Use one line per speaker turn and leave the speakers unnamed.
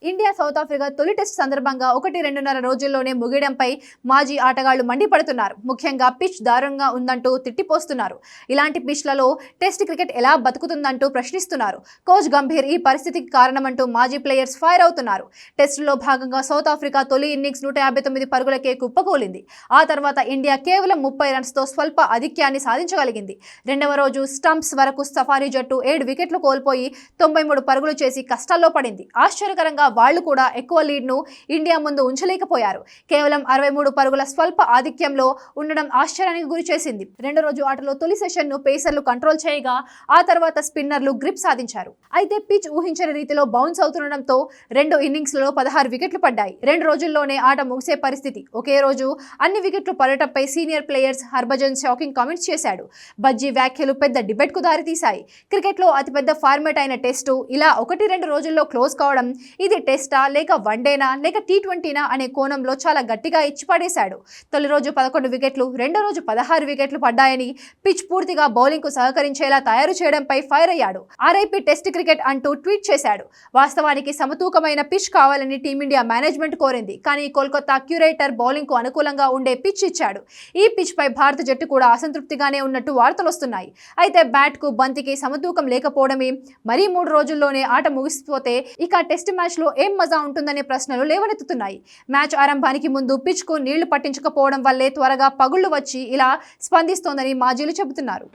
India south Africa తొలి test సందర్భంగా 1-2.5 రోజుల్లోనే ముగియడంపై మాజీ ఆటగాళ్లు మండిపడుతున్నారు. ముఖ్యంగా పిచ్ దారుణంగా ఉందంటూ తిట్టిపోస్తున్నారు. ఇలాంటి పిచ్లలో టెస్ట్ క్రికెట్ ఎలా బతుకుతుందంటూ ప్రశ్నిస్తున్నారు. కోచ్ గంభీర్ ఈ పరిస్థితికి కారణమంటూ మాజీ ప్లేయర్స్ ఫైర్ అవుతున్నారు. టెస్టులో భాగంగా సౌత్ ఆఫ్రికా తొలి ఇన్నింగ్స్ 159 పరుగులకే కుప్పకూలింది. ఆ తర్వాత ఇండియా కేవలం 30 రన్స్తో స్వల్ప ఆధిక్యాన్ని సాధించగలిగింది. రెండవ రోజు స్టంప్స్ వరకు సఫారీ జట్టు 7 వికెట్లు కోల్పోయి 93 పరుగులు చేసి కష్టాల్లో పడింది. ఆశ్చర్యకరంగా వాళ్లు కూడా ఎక్కువ లీడ్ను ఇండియా ముందు ఉంచలేకపోయారు. కేవలం 63 పరుగుల స్వల్ప ఆధిక్యంలో ఉండడం ఆశ్చర్యానికి గురిచేసింది. రెండో రోజు ఆటలో తొలి సెషన్ను పేసర్లు కంట్రోల్ చేయగా ఆ తర్వాత స్పిన్నర్లు గ్రిప్ సాధించారు. అయితే పిచ్ ఊహించని రీతిలో బౌన్స్ అవుతుండడంతో 2 ఇన్నింగ్స్లలో 16 వికెట్లు పడ్డాయి. 2 రోజుల్లోనే ఆట ముగిసే పరిస్థితి. ఒకే రోజు అన్ని వికెట్లు పడటంపై senior players Harbhajan shocking comments చేశాడు. బజ్జీ వ్యాఖ్యలు పెద్ద డిబేట్కు దారితీశాయి. క్రికెట్లో అతిపెద్ద ఫార్మాట్ అయిన టెస్టు ఇలా 1-2 రోజుల్లో క్లోజ్ కావడం ఇది టెస్టా లేక వన్డేనా లేక టీ20నా అనే కోణంలో చాలా గట్టిగా ఇచ్చిపడేశాడు. తొలి రోజు 11 వికెట్లు, రెండో రోజు 16 వికెట్లు పడ్డాయని, పిచ్ పూర్తిగా బౌలింగ్కు సహకరించేలా తయారు చేయడంపై ఫైర్ అయ్యాడు. ఆర్ఐపీ టెస్ట్ క్రికెట్ అంటూ ట్వీట్ చేశాడు. వాస్తవానికి సమతూకమైన పిచ్ కావాలని టీమిండియా మేనేజ్మెంట్ కోరింది. కానీ కోల్కతా క్యూరేటర్ బౌలింగ్కు అనుకూలంగా ఉండే పిచ్ ఇచ్చాడు. ఈ పిచ్ పై భారత జట్టు కూడా అసంతృప్తిగానే ఉన్నట్టు వార్తలు వస్తున్నాయి. అయితే బ్యాట్కు బంతికి సమతూకం లేకపోవడమే, మరీ 3 రోజుల్లోనే ఆట ముగిసిపోతే ఇక టెస్ట్ మ్యాచ్లో ఏం మజా ఉంటుందనే ప్రశ్నలు లేవనెత్తుతున్నాయి. మ్యాచ్ ఆరంభానికి ముందు పిచ్కు నీళ్లు పట్టించకపోవడం వల్లే త్వరగా పగుళ్లు వచ్చి ఇలా స్పందిస్తోందని మాజీలు చెబుతున్నారు.